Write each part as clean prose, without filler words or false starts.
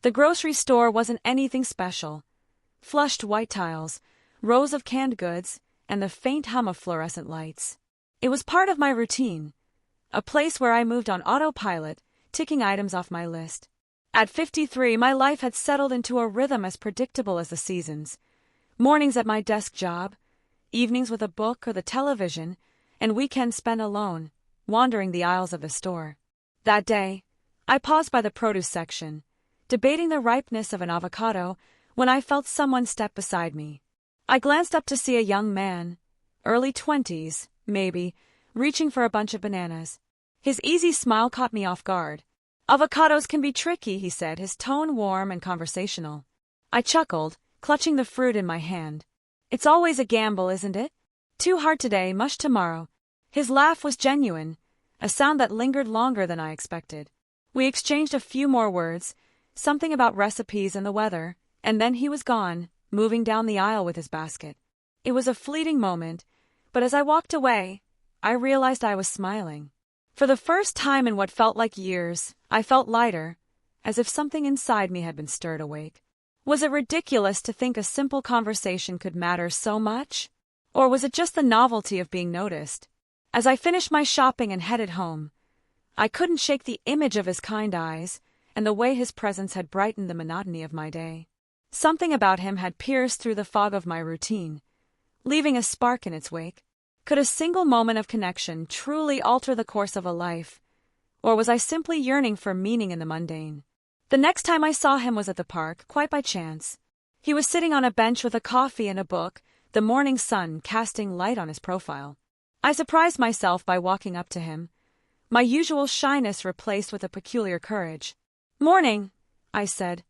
The grocery store wasn't anything special. Flushed white tiles, rows of canned goods, and the faint hum of fluorescent lights. It was part of my routine, a place where I moved on autopilot, ticking items off my list. At 53, my life had settled into a rhythm as predictable as the seasons. Mornings at my desk job, evenings with a book or the television, and weekends spent alone, wandering the aisles of the store. That day, I paused by the produce section, debating the ripeness of an avocado, when I felt someone step beside me. I glanced up to see a young man, early 20s, maybe, reaching for a bunch of bananas. His easy smile caught me off guard. "Avocados can be tricky," he said, his tone warm and conversational. I chuckled, clutching the fruit in my hand. "It's always a gamble, isn't it? Too hard today, mush tomorrow." His laugh was genuine, a sound that lingered longer than I expected. We exchanged a few more words, something about recipes and the weather, and then he was gone, moving down the aisle with his basket. It was a fleeting moment, but as I walked away, I realized I was smiling. For the first time in what felt like years, I felt lighter, as if something inside me had been stirred awake. Was it ridiculous to think a simple conversation could matter so much? Or was it just the novelty of being noticed? As I finished my shopping and headed home, I couldn't shake the image of his kind eyes and the way his presence had brightened the monotony of my day. Something about him had pierced through the fog of my routine, leaving a spark in its wake. Could a single moment of connection truly alter the course of a life? Or was I simply yearning for meaning in the mundane? The next time I saw him was at the park, quite by chance. He was sitting on a bench with a coffee and a book, the morning sun casting light on his profile. I surprised myself by walking up to him, my usual shyness replaced with a peculiar courage. "Morning," I said,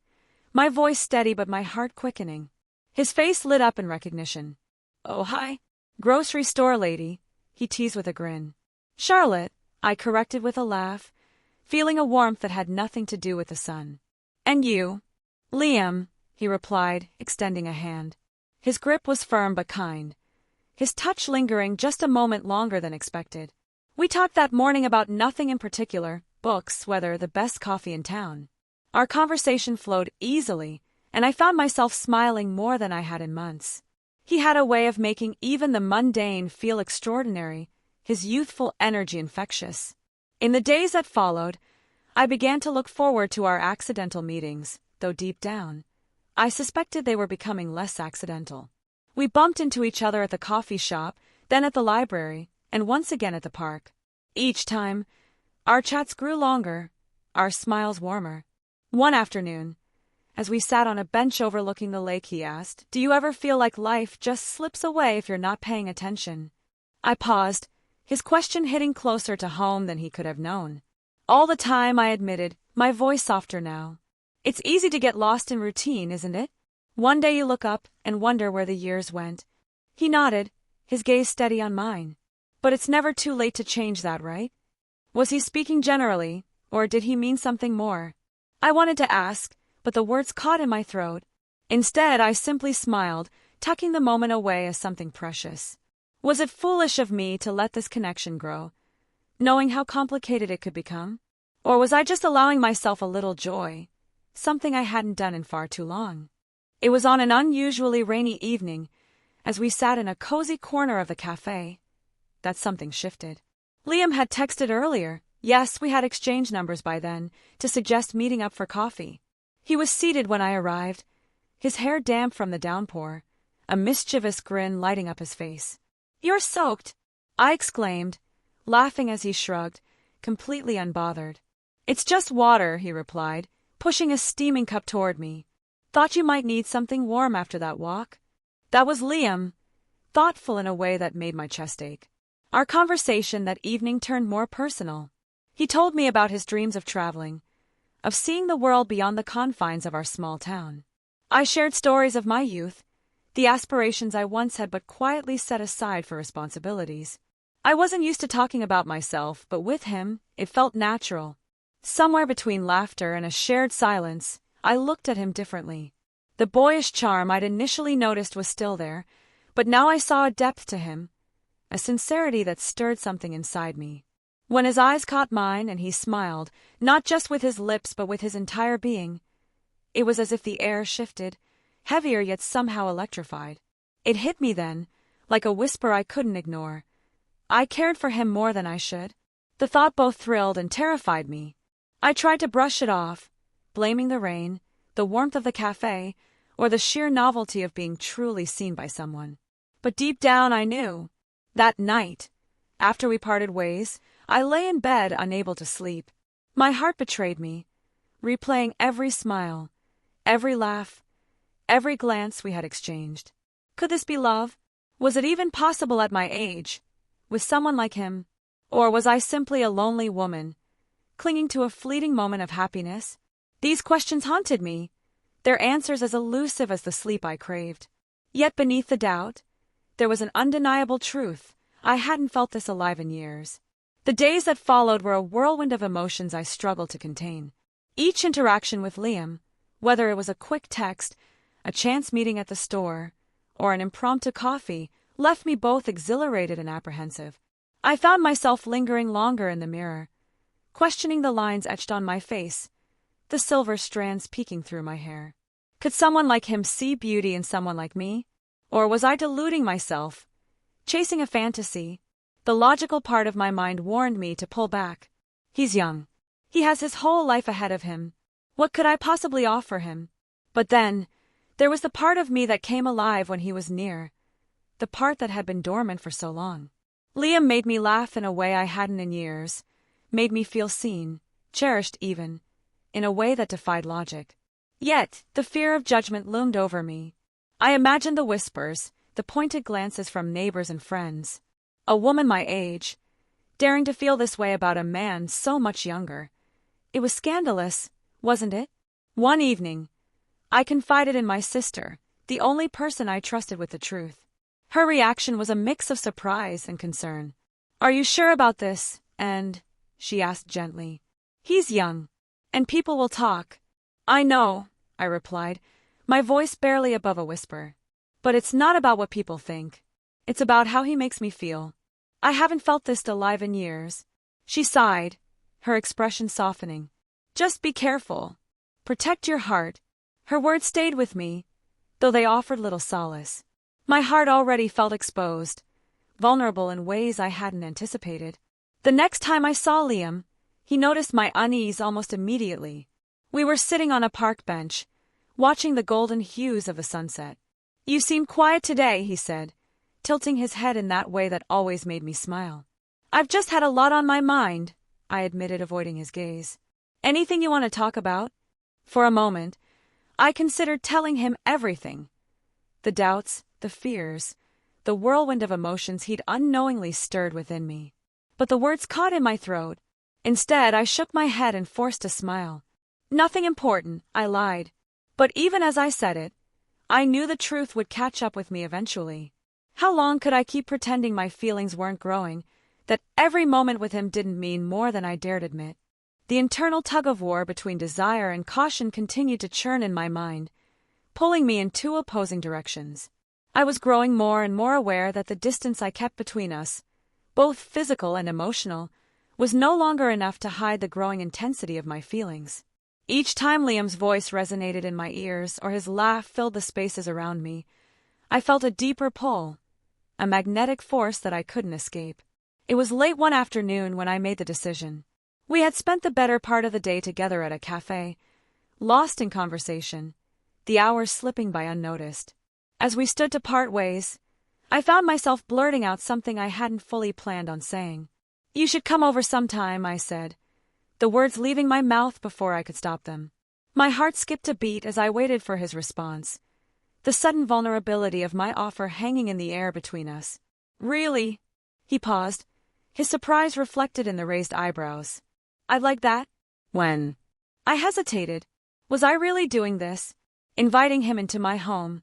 my voice steady but my heart quickening. His face lit up in recognition. "Oh, hi. Grocery store lady," he teased with a grin. "Charlotte," I corrected with a laugh, feeling a warmth that had nothing to do with the sun. "And you?" "Liam," he replied, extending a hand. His grip was firm but kind, his touch lingering just a moment longer than expected. We talked that morning about nothing in particular, books, weather, the best coffee in town. Our conversation flowed easily, and I found myself smiling more than I had in months. He had a way of making even the mundane feel extraordinary, his youthful energy infectious. In the days that followed, I began to look forward to our accidental meetings, though deep down, I suspected they were becoming less accidental. We bumped into each other at the coffee shop, then at the library, and once again at the park. Each time, our chats grew longer, our smiles warmer. One afternoon, as we sat on a bench overlooking the lake, he asked, "Do you ever feel like life just slips away if you're not paying attention?" I paused, his question hitting closer to home than he could have known. "All the time," I admitted, my voice softer now. "It's easy to get lost in routine, isn't it? One day you look up and wonder where the years went." He nodded, his gaze steady on mine. "But it's never too late to change that, right?" Was he speaking generally, or did he mean something more? I wanted to ask, but the words caught in my throat. Instead, I simply smiled, tucking the moment away as something precious. Was it foolish of me to let this connection grow, knowing how complicated it could become? Or was I just allowing myself a little joy, something I hadn't done in far too long? It was on an unusually rainy evening, as we sat in a cozy corner of the cafe, that something shifted. Liam had texted earlier, yes, we had exchanged numbers by then, to suggest meeting up for coffee. He was seated when I arrived, his hair damp from the downpour, a mischievous grin lighting up his face. "You're soaked," I exclaimed, laughing as he shrugged, completely unbothered. "It's just water," he replied, pushing a steaming cup toward me. "Thought you might need something warm after that walk." That was Liam, thoughtful in a way that made my chest ache. Our conversation that evening turned more personal. He told me about his dreams of traveling, of seeing the world beyond the confines of our small town. I shared stories of my youth, the aspirations I once had but quietly set aside for responsibilities. I wasn't used to talking about myself, but with him, it felt natural. Somewhere between laughter and a shared silence, I looked at him differently. The boyish charm I'd initially noticed was still there, but now I saw a depth to him, a sincerity that stirred something inside me. When his eyes caught mine and he smiled, not just with his lips but with his entire being, It was as if the air shifted, heavier yet somehow electrified. It hit me then, like a whisper I couldn't ignore. I cared for him more than I should. The thought both thrilled and terrified me. I tried to brush it off, blaming the rain, the warmth of the cafe, or the sheer novelty of being truly seen by someone. But deep down I knew. That night, after we parted ways, I lay in bed unable to sleep. My heart betrayed me, replaying every smile, every laugh, every glance we had exchanged. Could this be love? Was it even possible at my age, with someone like him? Or was I simply a lonely woman, clinging to a fleeting moment of happiness? These questions haunted me, their answers as elusive as the sleep I craved. Yet beneath the doubt, there was an undeniable truth. I hadn't felt this alive in years. The days that followed were a whirlwind of emotions I struggled to contain. Each interaction with Liam, whether it was a quick text, a chance meeting at the store, or an impromptu coffee, left me both exhilarated and apprehensive. I found myself lingering longer in the mirror, questioning the lines etched on my face, the silver strands peeking through my hair. Could someone like him see beauty in someone like me? Or was I deluding myself, chasing a fantasy? The logical part of my mind warned me to pull back. He's young. He has his whole life ahead of him. What could I possibly offer him? But then, there was the part of me that came alive when he was near, the part that had been dormant for so long. Liam made me laugh in a way I hadn't in years, made me feel seen, cherished even, in a way that defied logic. Yet, the fear of judgment loomed over me. I imagined the whispers, the pointed glances from neighbors and friends. A woman my age, daring to feel this way about a man so much younger. It was scandalous, wasn't it? One evening, I confided in my sister, the only person I trusted with the truth. Her reaction was a mix of surprise and concern. "Are you sure about this?" she asked gently. "He's young, and people will talk." "I know," I replied, my voice barely above a whisper. "But it's not about what people think. It's about how he makes me feel. I haven't felt this alive in years." She sighed, her expression softening. "Just be careful. Protect your heart." Her words stayed with me, though they offered little solace. My heart already felt exposed, vulnerable in ways I hadn't anticipated. The next time I saw Liam, he noticed my unease almost immediately. We were sitting on a park bench, watching the golden hues of the sunset. "You seem quiet today," he said, tilting his head in that way that always made me smile. "I've just had a lot on my mind," I admitted, avoiding his gaze. "Anything you want to talk about?" For a moment, I considered telling him everything. The doubts, the fears, the whirlwind of emotions he'd unknowingly stirred within me. But the words caught in my throat. Instead, I shook my head and forced a smile. "Nothing important," I lied. But even as I said it, I knew the truth would catch up with me eventually. How long could I keep pretending my feelings weren't growing, that every moment with him didn't mean more than I dared admit? The internal tug-of-war between desire and caution continued to churn in my mind, pulling me in two opposing directions. I was growing more and more aware that the distance I kept between us, both physical and emotional, was no longer enough to hide the growing intensity of my feelings. Each time Liam's voice resonated in my ears or his laugh filled the spaces around me, I felt a deeper pull, a magnetic force that I couldn't escape. It was late one afternoon when I made the decision. We had spent the better part of the day together at a cafe, lost in conversation, the hours slipping by unnoticed. As we stood to part ways, I found myself blurting out something I hadn't fully planned on saying. "You should come over sometime," I said, the words leaving my mouth before I could stop them. My heart skipped a beat as I waited for his response, the sudden vulnerability of my offer hanging in the air between us. "Really?" He paused, his surprise reflected in the raised eyebrows. "I'd like that." "When?" I hesitated. Was I really doing this? Inviting him into my home,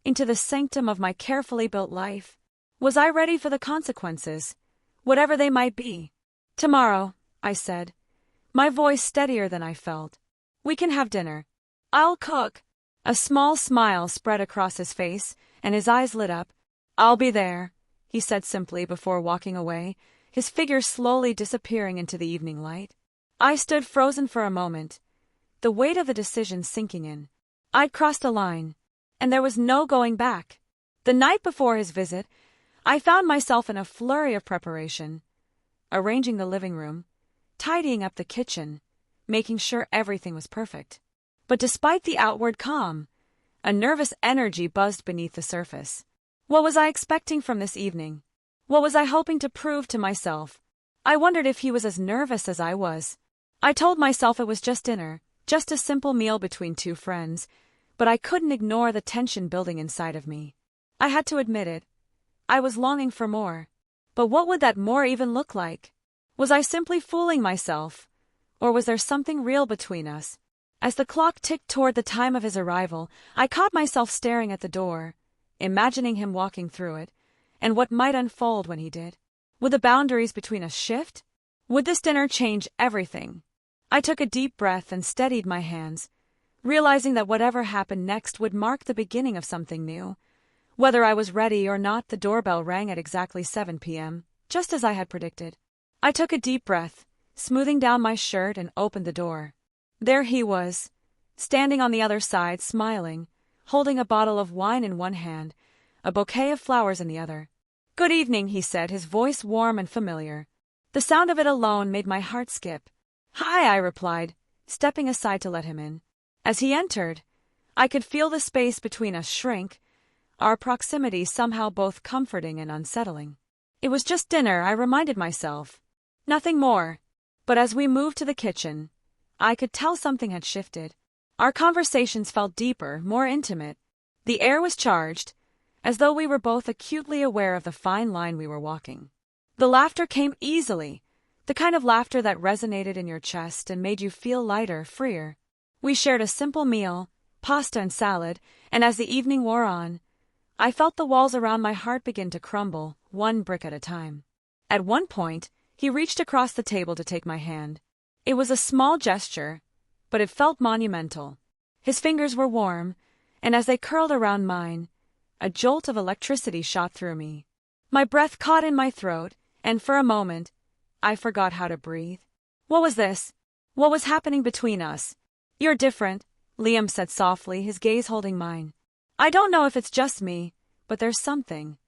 into the sanctum of my carefully built life? Was I ready for the consequences, whatever they might be? "Tomorrow," I said, my voice steadier than I felt. "We can have dinner. I'll cook." A small smile spread across his face, and his eyes lit up. "I'll be there," he said simply before walking away, his figure slowly disappearing into the evening light. I stood frozen for a moment, the weight of the decision sinking in. I'd crossed a line, and there was no going back. The night before his visit, I found myself in a flurry of preparation, arranging the living room, tidying up the kitchen, making sure everything was perfect. But despite the outward calm, a nervous energy buzzed beneath the surface. What was I expecting from this evening? What was I hoping to prove to myself? I wondered if he was as nervous as I was. I told myself it was just dinner, just a simple meal between two friends, but I couldn't ignore the tension building inside of me. I had to admit it. I was longing for more. But what would that more even look like? Was I simply fooling myself? Or was there something real between us? As the clock ticked toward the time of his arrival, I caught myself staring at the door, imagining him walking through it, and what might unfold when he did. Would the boundaries between us shift? Would this dinner change everything? I took a deep breath and steadied my hands, realizing that whatever happened next would mark the beginning of something new. Whether I was ready or not, the doorbell rang at exactly 7 p.m., just as I had predicted. I took a deep breath, smoothing down my shirt, and opened the door. There he was, standing on the other side, smiling, holding a bottle of wine in one hand, a bouquet of flowers in the other. "Good evening," he said, his voice warm and familiar. The sound of it alone made my heart skip. "Hi," I replied, stepping aside to let him in. As he entered, I could feel the space between us shrink, our proximity somehow both comforting and unsettling. It was just dinner, I reminded myself. Nothing more. But as we moved to the kitchen, I could tell something had shifted. Our conversations felt deeper, more intimate. The air was charged, as though we were both acutely aware of the fine line we were walking. The laughter came easily, the kind of laughter that resonated in your chest and made you feel lighter, freer. We shared a simple meal, pasta and salad, and as the evening wore on, I felt the walls around my heart begin to crumble, one brick at a time. At one point, he reached across the table to take my hand. It was a small gesture, but it felt monumental. His fingers were warm, and as they curled around mine, a jolt of electricity shot through me. My breath caught in my throat, and for a moment, I forgot how to breathe. What was this? What was happening between us? "You're different," Liam said softly, his gaze holding mine. "I don't know if it's just me, but there's something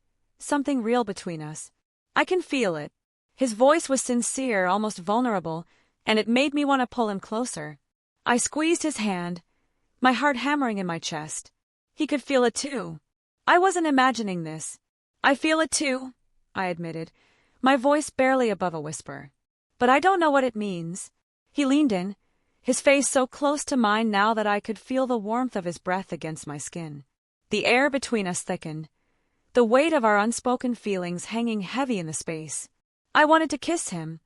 real between us. I can feel it." His voice was sincere, almost vulnerable, and it made me want to pull him closer. I squeezed his hand, my heart hammering in my chest. He could feel it too. I wasn't imagining this. "I feel it too," I admitted, my voice barely above a whisper. "But I don't know what it means." He leaned in, his face so close to mine now that I could feel the warmth of his breath against my skin. The air between us thickened, the weight of our unspoken feelings hanging heavy in the space. I wanted to kiss him,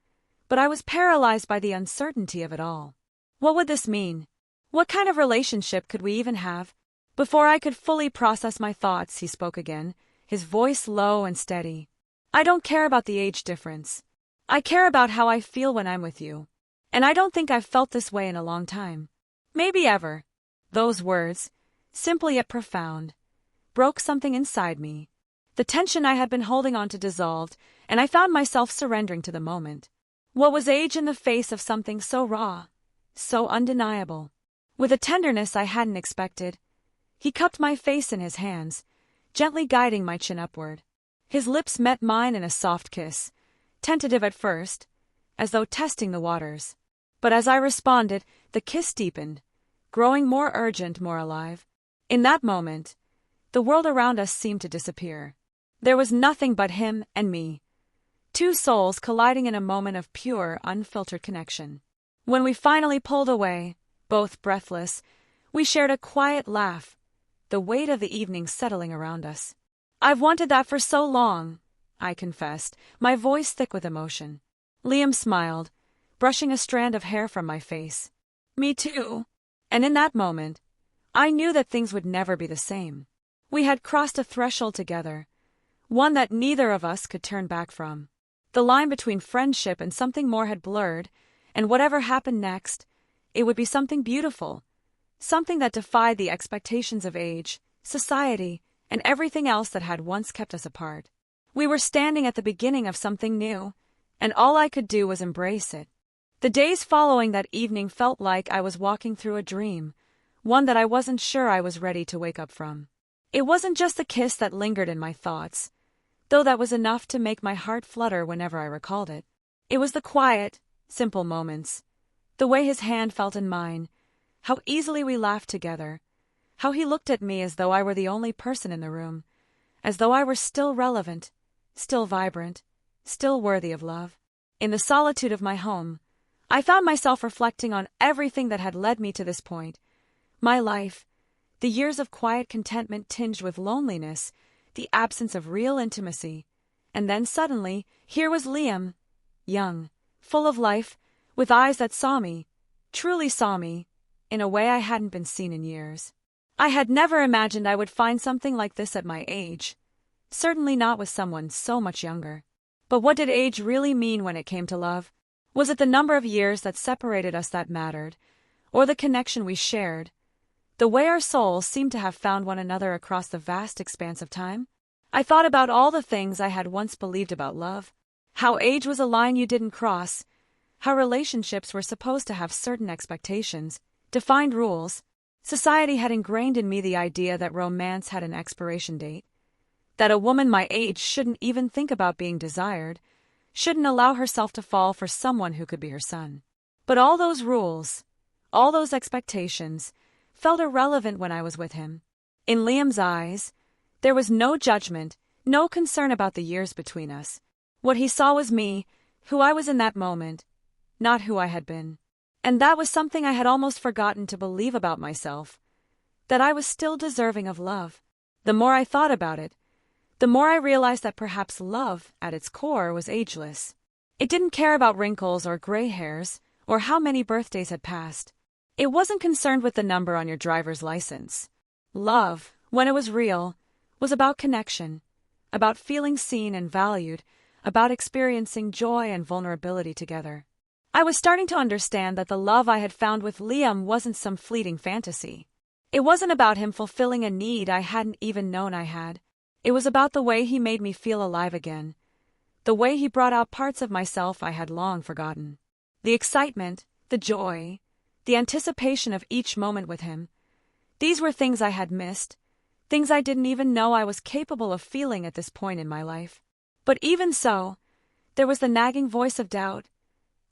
but I was paralyzed by the uncertainty of it all. What would this mean? What kind of relationship could we even have? Before I could fully process my thoughts, he spoke again, his voice low and steady. "I don't care about the age difference. I care about how I feel when I'm with you. And I don't think I've felt this way in a long time. Maybe ever." Those words, simple yet profound, broke something inside me. The tension I had been holding on to dissolved, and I found myself surrendering to the moment. What was age in the face of something so raw, so undeniable? With a tenderness I hadn't expected, he cupped my face in his hands, gently guiding my chin upward. His lips met mine in a soft kiss, tentative at first, as though testing the waters. But as I responded, the kiss deepened, growing more urgent, more alive. In that moment, the world around us seemed to disappear. There was nothing but him and me, two souls colliding in a moment of pure, unfiltered connection. When we finally pulled away, both breathless, we shared a quiet laugh, the weight of the evening settling around us. "I've wanted that for so long," I confessed, my voice thick with emotion. Liam smiled, brushing a strand of hair from my face. "Me too." And in that moment, I knew that things would never be the same. We had crossed a threshold together, one that neither of us could turn back from. The line between friendship and something more had blurred, and whatever happened next, it would be something beautiful, something that defied the expectations of age, society, and everything else that had once kept us apart. We were standing at the beginning of something new, and all I could do was embrace it. The days following that evening felt like I was walking through a dream, one that I wasn't sure I was ready to wake up from. It wasn't just the kiss that lingered in my thoughts, though that was enough to make my heart flutter whenever I recalled it. It was the quiet, simple moments, the way his hand felt in mine, how easily we laughed together, how he looked at me as though I were the only person in the room, as though I were still relevant, still vibrant, still worthy of love. In the solitude of my home, I found myself reflecting on everything that had led me to this point. My life, the years of quiet contentment tinged with loneliness, the absence of real intimacy. And then suddenly, here was Liam, young, full of life, with eyes that saw me, truly saw me, in a way I hadn't been seen in years. I had never imagined I would find something like this at my age, certainly not with someone so much younger. But what did age really mean when it came to love? Was it the number of years that separated us that mattered, or the connection we shared, the way our souls seemed to have found one another across the vast expanse of time? I thought about all the things I had once believed about love, how age was a line you didn't cross, how relationships were supposed to have certain expectations, defined rules. Society had ingrained in me the idea that romance had an expiration date, that a woman my age shouldn't even think about being desired, shouldn't allow herself to fall for someone who could be her son. But all those rules, all those expectations, felt irrelevant when I was with him. In Liam's eyes, there was no judgment, no concern about the years between us. What he saw was me, who I was in that moment, not who I had been. And that was something I had almost forgotten to believe about myself, that I was still deserving of love. The more I thought about it, the more I realized that perhaps love, at its core, was ageless. It didn't care about wrinkles or gray hairs, or how many birthdays had passed. It wasn't concerned with the number on your driver's license. Love, when it was real, was about connection, about feeling seen and valued, about experiencing joy and vulnerability together. I was starting to understand that the love I had found with Liam wasn't some fleeting fantasy. It wasn't about him fulfilling a need I hadn't even known I had. It was about the way he made me feel alive again, the way he brought out parts of myself I had long forgotten. The excitement, the joy, the anticipation of each moment with him. These were things I had missed, things I didn't even know I was capable of feeling at this point in my life. But even so, there was the nagging voice of doubt,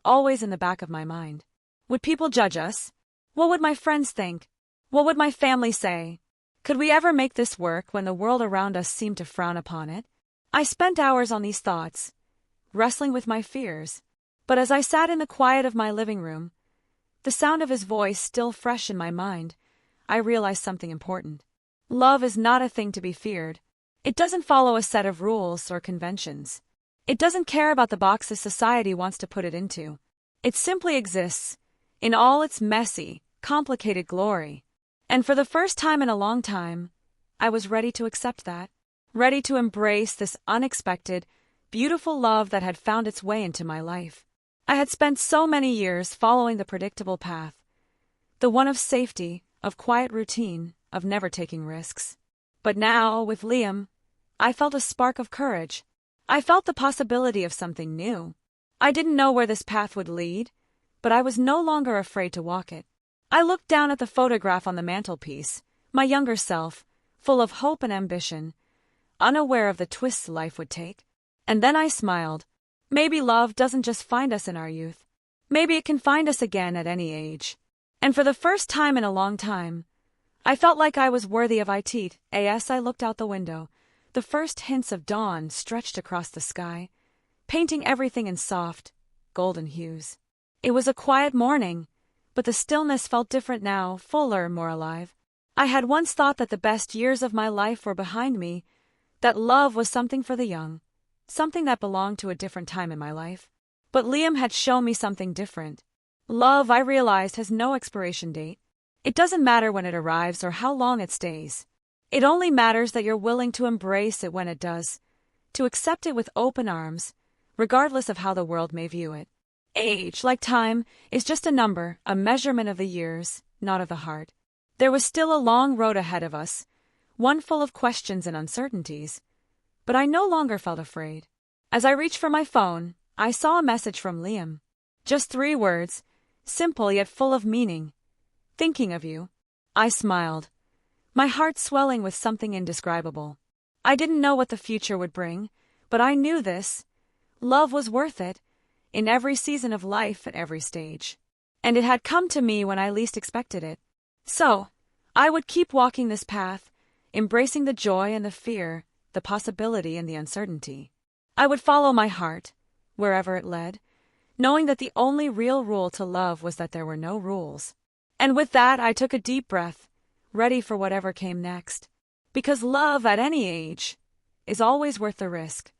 always in the back of my mind. Would people judge us? What would my friends think? What would my family say? Could we ever make this work when the world around us seemed to frown upon it? I spent hours on these thoughts, wrestling with my fears. But as I sat in the quiet of my living room, the sound of his voice still fresh in my mind, I realized something important. Love is not a thing to be feared. It doesn't follow a set of rules or conventions. It doesn't care about the boxes society wants to put it into. It simply exists, in all its messy, complicated glory. And for the first time in a long time, I was ready to accept that, ready to embrace this unexpected, beautiful love that had found its way into my life. I had spent so many years following the predictable path, the one of safety, of quiet routine, of never taking risks. But now, with Liam, I felt a spark of courage. I felt the possibility of something new. I didn't know where this path would lead, but I was no longer afraid to walk it. I looked down at the photograph on the mantelpiece, my younger self, full of hope and ambition, unaware of the twists life would take. And then I smiled. Maybe love doesn't just find us in our youth. Maybe it can find us again at any age. And for the first time in a long time, I felt like I was worthy of it. As I looked out the window, the first hints of dawn stretched across the sky, painting everything in soft, golden hues. It was a quiet morning, but the stillness felt different now, fuller, more alive. I had once thought that the best years of my life were behind me, that love was something for the young, something that belonged to a different time in my life. But Liam had shown me something different. Love, I realized, has no expiration date. It doesn't matter when it arrives or how long it stays. It only matters that you're willing to embrace it when it does, to accept it with open arms, regardless of how the world may view it. Age, like time, is just a number, a measurement of the years, not of the heart. There was still a long road ahead of us, one full of questions and uncertainties, but I no longer felt afraid. As I reached for my phone, I saw a message from Liam. Just 3 words, simple yet full of meaning. Thinking of you. I smiled, my heart swelling with something indescribable. I didn't know what the future would bring, but I knew this. Love was worth it, in every season of life at every stage. And it had come to me when I least expected it. So, I would keep walking this path, embracing the joy and the fear, the possibility and the uncertainty. I would follow my heart, wherever it led, knowing that the only real rule to love was that there were no rules. And with that, I took a deep breath, ready for whatever came next. Because love, at any age, is always worth the risk.